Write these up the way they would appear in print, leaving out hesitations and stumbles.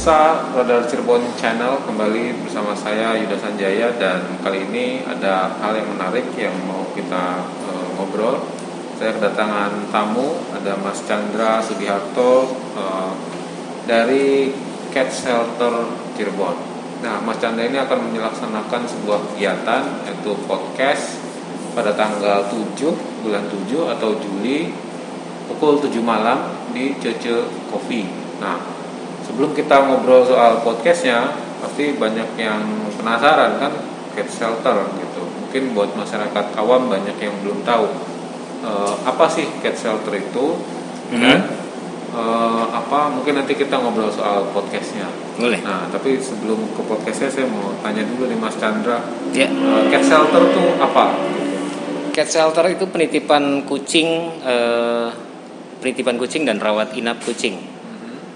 pemirsa Radar Cirebon Channel, kembali bersama saya Yuda Sanjaya, dan kali ini ada hal yang menarik yang mau kita ngobrol. Saya kedatangan tamu, ada Mas Chandra Sugiharto dari Cat Shelter Cirebon. Nah, Mas Chandra ini akan melaksanakan sebuah kegiatan, yaitu podcast pada tanggal 7 bulan 7 atau Juli pukul 7 malam di Cece Coffee. Nah, sebelum kita ngobrol soal podcastnya, pasti banyak yang penasaran kan, Cat Shelter gitu. Mungkin buat masyarakat awam banyak yang belum tahu apa sih Cat Shelter itu, dan mungkin nanti kita ngobrol soal podcastnya. Boleh. Nah, tapi sebelum ke podcastnya saya mau tanya dulu nih Mas Chandra, Yeah. Cat Shelter itu apa? Cat Shelter itu penitipan kucing dan rawat inap kucing.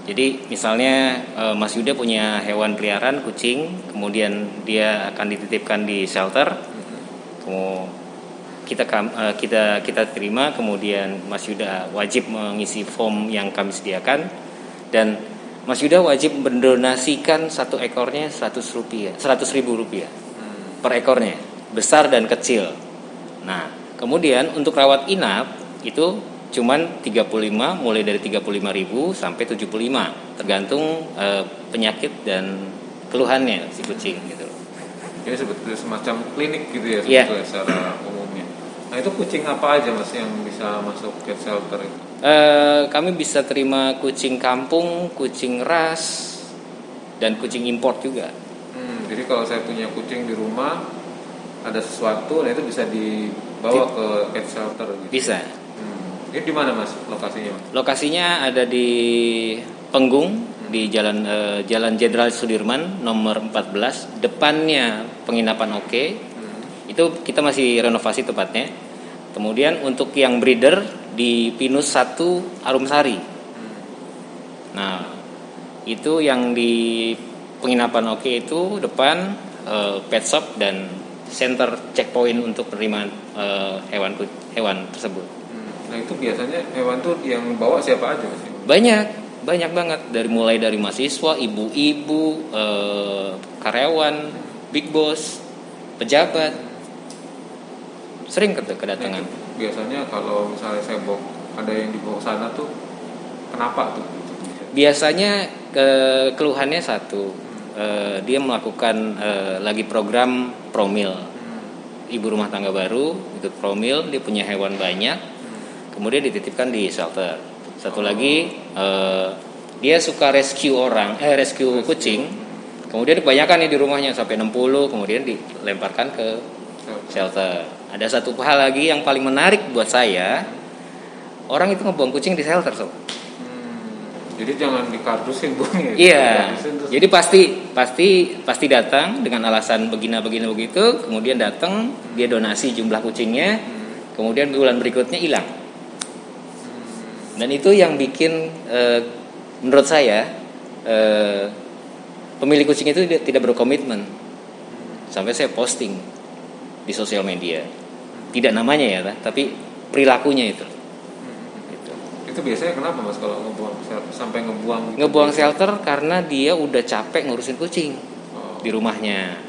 Jadi misalnya Mas Yuda punya hewan peliharaan kucing, kemudian dia akan dititipkan di shelter, kita terima, kemudian Mas Yuda wajib mengisi form yang kami sediakan, dan Mas Yuda wajib mendonasikan satu ekornya 100.000 rupiah per ekornya, besar dan kecil. Nah, kemudian untuk rawat inap itu cuman 35, mulai dari 35.000 sampai 75, tergantung penyakit dan keluhannya si kucing gitu. Ini sebetulnya semacam klinik gitu ya, Yeah. sebetulnya secara umumnya. Nah, itu kucing apa aja Mas yang bisa masuk Cat Shelter itu? Kami bisa terima kucing kampung, kucing ras, dan kucing import juga. Jadi kalau saya punya kucing di rumah, ada sesuatu, nah itu bisa dibawa ke Cat Shelter gitu. Bisa. Ini di mana Mas lokasinya Mas? Lokasinya ada di Penggung, di Jalan Jenderal Sudirman nomor 14, depannya penginapan Oke. Itu kita masih renovasi tempatnya. Kemudian untuk yang breeder di Pinus 1 Arumsari. Nah, itu yang di penginapan Oke itu depan pet shop dan center checkpoint untuk penerimaan hewan tersebut. Nah, itu biasanya hewan tuh yang bawa siapa aja Mas? Banyak banget, mulai dari mahasiswa, ibu-ibu, karyawan, big boss, pejabat, sering kedatangan. Nah, biasanya kalau misalnya saya bawa, ada yang dibawa sana tuh, kenapa tuh? Biasanya keluhannya satu, dia melakukan lagi program promil, ibu rumah tangga baru ikut promil, dia punya hewan banyak, kemudian dititipkan di shelter. Satu lagi dia suka rescue kucing, kemudian kebanyakan nih di rumahnya sampai 60, kemudian dilemparkan ke shelter. Ada satu hal lagi yang paling menarik buat saya, orang itu ngebuang kucing di shelter sob. Jadi jangan dikardusin buangnya. Iya. Jadi pasti datang dengan alasan begini begitu, kemudian datang dia donasi jumlah kucingnya, kemudian bulan berikutnya hilang. Dan itu yang bikin menurut saya pemilik kucing itu tidak berkomitmen. Sampai saya posting di sosial media, tidak namanya ya, tapi perilakunya itu. Itu biasanya kenapa Mas kalau sampai ngebuang? Ngebuang shelter karena dia udah capek ngurusin kucing di rumahnya.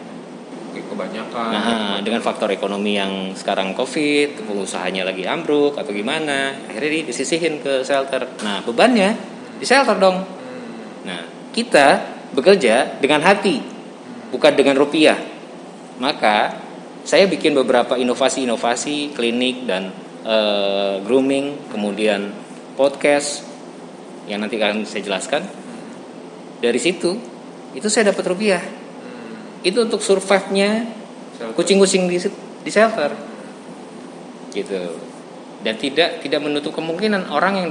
Kebanyakan. Nah, dengan faktor ekonomi yang sekarang Covid, pengusahanya lagi ambruk atau gimana, akhirnya disisihin ke shelter. Nah, bebannya di shelter dong. Nah, kita bekerja dengan hati, bukan dengan rupiah. Maka saya bikin beberapa inovasi klinik dan grooming, kemudian podcast yang nanti akan saya jelaskan. Dari situ itu saya dapat rupiah. Itu untuk survive-nya kucing-kucing di shelter gitu. Dan tidak menutup kemungkinan orang yang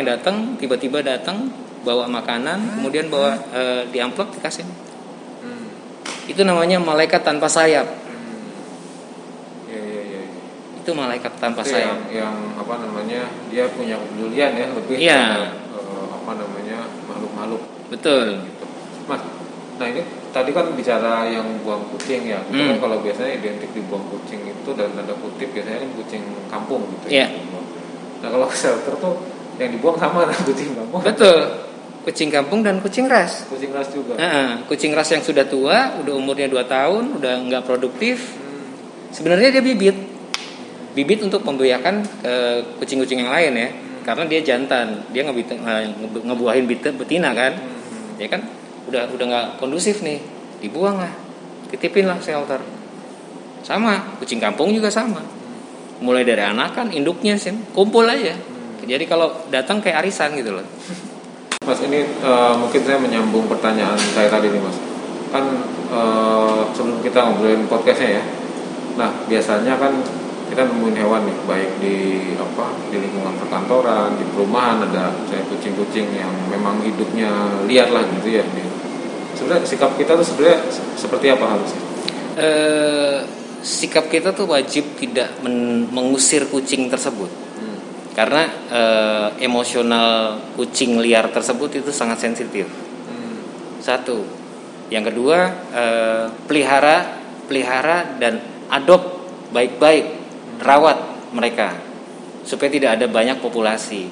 datang tiba-tiba datang bawa makanan, kemudian bawa di amplop dikasih. Itu namanya malaikat tanpa sayap. Iya. Itu malaikat tanpa itu sayap. Yang dia punya kepedulian ya, lebih makhluk-makhluk. Betul. Gitu. Mas, nah ini tadi kan bicara yang buang kucing ya. Kan kalau biasanya identik dibuang kucing itu dalam tanda kutip biasanya kan kucing kampung gitu. Yeah. Nah, kalau shelter tuh yang dibuang sama kucing kampung. Betul. kucing kampung dan kucing ras. Kucing ras juga. Kucing ras yang sudah tua, udah umurnya 2 tahun, udah nggak produktif. Sebenarnya dia bibit untuk membiayakan kucing-kucing yang lain ya, karena dia jantan, dia ngebuahin betina kan, ya kan, udah nggak kondusif nih, dibuang lah, titipin lah shelter. Sama kucing kampung juga sama, mulai dari anakan, induknya sih kumpul aja. Jadi kalau datang kayak arisan gitu loh. Mas, ini mungkin saya menyambung pertanyaan saya tadi nih Mas, kan sebelum kita ngobrolin podcastnya ya, nah biasanya kan kita nemuin hewan nih, baik di lingkungan perkantoran, di perumahan ada saya kucing-kucing yang memang hidupnya liar lah gitu ya. Sebenarnya sikap kita tuh sebenarnya seperti apa harusnya? Sikap kita tuh wajib tidak mengusir kucing tersebut, karena emosional kucing liar tersebut itu sangat sensitif. Satu, yang kedua, pelihara dan adopt baik-baik. Rawat mereka supaya tidak ada banyak populasi.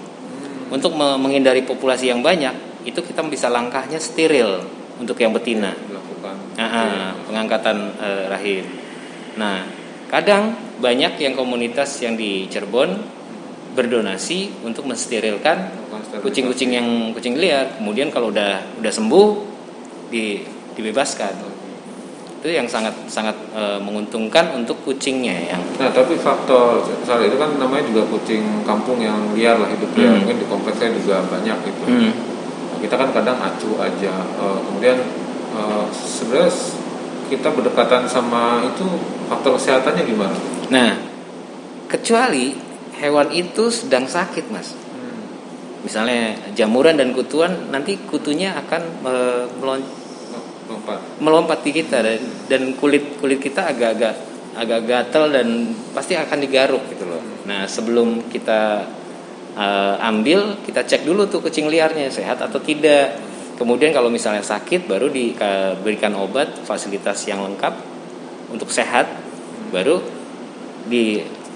Untuk menghindari populasi yang banyak, itu kita bisa langkahnya steril untuk yang betina. Pengangkatan rahim. Nah, kadang banyak yang komunitas yang di Cirebon berdonasi untuk mensterilkan kucing-kucing yang kucing liar. Kemudian kalau udah sembuh dibebaskan. Itu yang sangat menguntungkan untuk kucingnya ya. Nah, tapi faktor itu kan namanya juga kucing kampung yang liar lah hidupnya. Mungkin di kompleksnya juga banyak gitu. Nah, kita kan kadang acuh aja. Kemudian sebenarnya kita berdekatan sama itu, faktor kesehatannya gimana? Nah, kecuali hewan itu sedang sakit, Mas. Misalnya jamuran dan kutuan, nanti kutunya akan melompat di kita, dan kulit kita agak gatal dan pasti akan digaruk gitu loh. Nah, sebelum kita ambil, kita cek dulu tuh kucing liarnya sehat atau tidak. Kemudian kalau misalnya sakit, baru diberikan obat, fasilitas yang lengkap untuk sehat, baru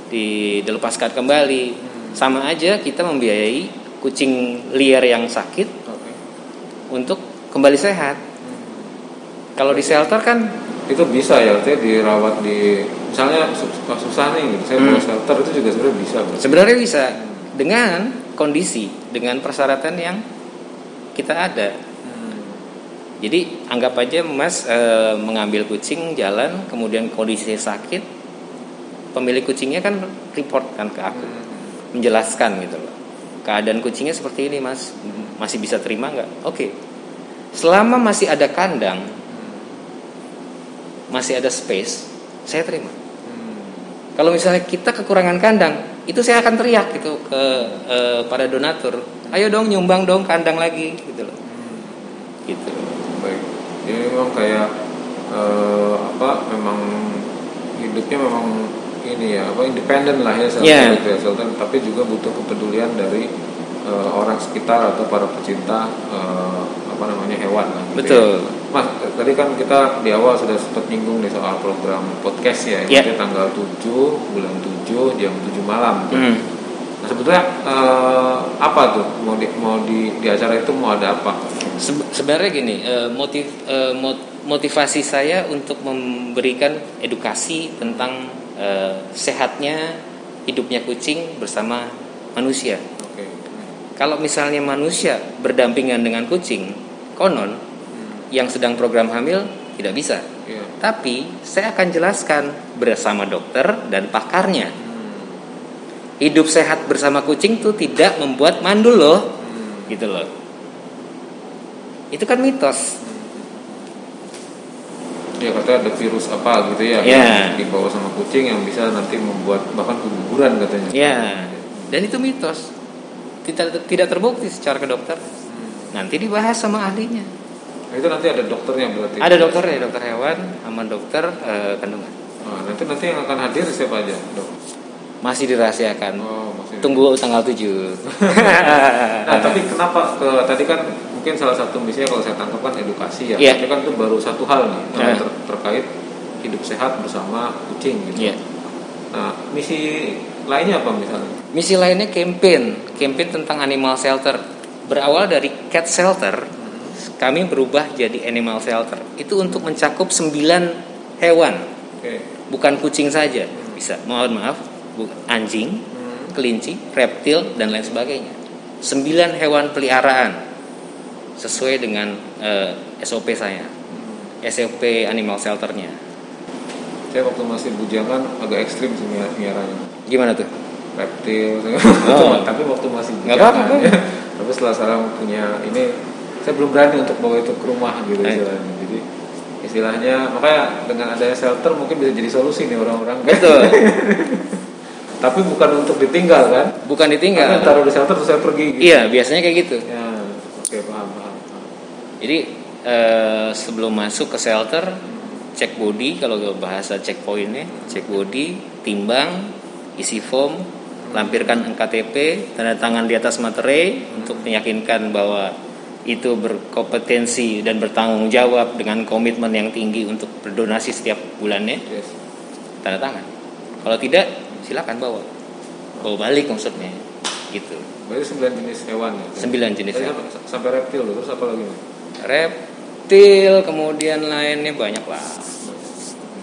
dilepaskan kembali. Sama aja kita membiayai kucing liar yang sakit untuk kembali sehat. Kalau di shelter kan itu bisa ya, artinya dirawat di, misalnya susah nih gitu, saya mau shelter itu juga sebenarnya bisa. Sebenarnya bisa dengan kondisi, dengan persyaratan yang kita ada. Jadi anggap aja Mas mengambil kucing jalan, kemudian kondisinya sakit, pemilik kucingnya kan report kan ke aku, menjelaskan gitu loh, keadaan kucingnya seperti ini Mas, masih bisa terima nggak? Oke. Selama masih ada kandang, masih ada space, saya terima. Kalau misalnya kita kekurangan kandang, itu saya akan teriak gitu ke pada donatur, ayo dong nyumbang dong kandang lagi gitu loh. Gitu. Baik. Jadi memang kayak memang hidupnya memang ini ya, independen lah ya shelter, tapi juga butuh kepedulian dari orang sekitar atau para pecinta hewan lah. Betul. Ya. Mas, tadi kan kita di awal sudah sempat nyinggung nih soal program podcast ya. Itu tanggal 7 bulan 7 jam 7 malam. Nah, sebetulnya apa tuh mau di acara itu mau ada apa? Sebenarnya gini, motivasi saya untuk memberikan edukasi tentang sehatnya hidupnya kucing bersama manusia. Kalau misalnya manusia berdampingan dengan kucing, konon yang sedang program hamil tidak bisa. Tapi saya akan jelaskan bersama dokter dan pakarnya. Hidup sehat bersama kucing tuh tidak membuat mandul loh. Gitu loh. Itu kan mitos. Ya, katanya ada virus apa gitu ya, yang dibawa sama kucing yang bisa nanti membuat bahkan keguguran katanya. Ya. Dan itu mitos. Tidak terbukti secara ke dokter. Nanti dibahas sama ahlinya. Nah, itu nanti ada dokternya berarti. Ada dokternya, dokter hewan sama dokter kandungan. Nanti yang akan hadir siapa aja, Dok? Masih dirahasiakan. Tunggu tanggal 7. Nah, tapi kenapa tadi kan mungkin salah satu misinya kalau saya tangkap kan edukasi ya. Tapi kan itu baru satu hal nih terkait hidup sehat bersama kucing gitu. Nah, misi lainnya apa misalnya? Misi lainnya campaign tentang animal shelter berawal dari cat shelter, kami berubah jadi animal shelter. Itu untuk mencakup 9 hewan. Bukan kucing saja. Bisa, mohon maaf, anjing, kelinci, reptil dan lain sebagainya. 9 hewan peliharaan sesuai dengan SOP saya. SOP animal shelternya. Saya waktu masih bujangan agak ekstrim sih miaranya. Gimana tuh? Reptil. Tapi waktu masih Nggak bujangan. apa-apa. Ya. Tapi setelah sekarang punya ini, saya belum berani untuk bawa itu ke rumah gitu istilahnya. Jadi istilahnya makanya dengan adanya shelter mungkin bisa jadi solusi nih orang-orang. Betul. Tapi bukan untuk ditinggal kan? Bukan ditinggal. Karena taruh di shelter terus saya pergi gitu. Iya, biasanya kayak gitu. Ya, oke, paham. Jadi sebelum masuk ke shelter, cek body, kalau bahasa checkpointnya, cek body, timbang, isi form, lampirkan KTP, tanda tangan di atas materai untuk meyakinkan bahwa itu berkompetensi dan bertanggung jawab dengan komitmen yang tinggi untuk berdonasi setiap bulannya. Yes. Tanda tangan. Kalau tidak, silakan bawa balik maksudnya, gitu. Berarti 9 jenis hewan ya? 9 jenis hewan. Sampai reptil terus apa lagi? Reptil, kemudian lainnya banyak lah.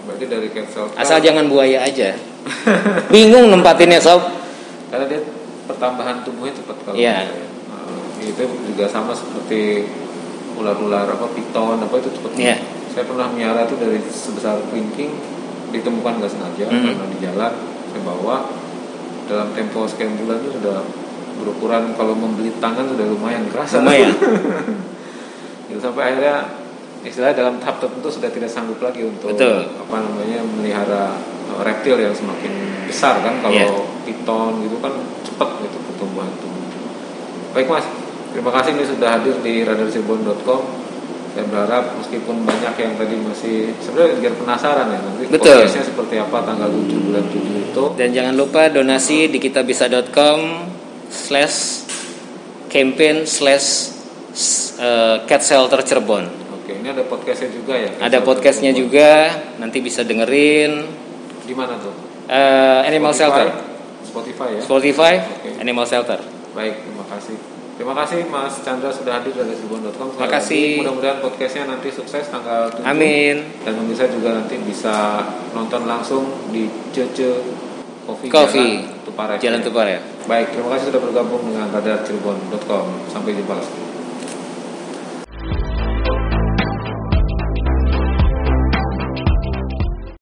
Berarti dari cat shelter. Asal jangan buaya aja. Bingung nempatinnya sob. Karena dia pertambahan tubuhnya cepat kalau. Iya. Itu juga sama seperti ular-ular piton itu cepat. Iya. Saya pernah miara itu dari sebesar kelingking, ditemukan nggak sengaja karena di jalan saya bawa, dalam tempo sekian bulan itu sudah berukuran, kalau membelit tangan sudah lumayan kerasa. Lumayan. Gitu, sampai akhirnya istilahnya dalam tahap tertentu sudah tidak sanggup lagi untuk melihara reptil yang semakin besar kan. Kalau piton gitu kan cepat gitu pertumbuhan tubuh. Baik Mas, terima kasih ini sudah hadir di radarcirebon.com. Saya berharap meskipun banyak yang tadi masih sebenarnya biar penasaran ya nanti podcastnya seperti apa tanggal 7 bulan 7 itu. Dan jangan lupa donasi di kitabisa.com/campaign/cat shelter Cirebon. Oke, ini ada podcastnya juga ya? Ada podcastnya juga, nanti bisa dengerin. Di mana tuh? Animal Shelter. Spotify ya? Spotify, okay. Animal Shelter. Baik, terima kasih. Terima kasih Mas Chandra sudah hadir dari cirebon.com. Terima kasih. Mudah-mudahan podcastnya nanti sukses tanggal 7. Amin. Dan pemirsa juga nanti bisa nonton langsung di Cece Coffee Tuparet. Jalan Tuparet. Baik, terima kasih sudah bergabung dengan radarcirebon.com. Sampai jumpa lagi.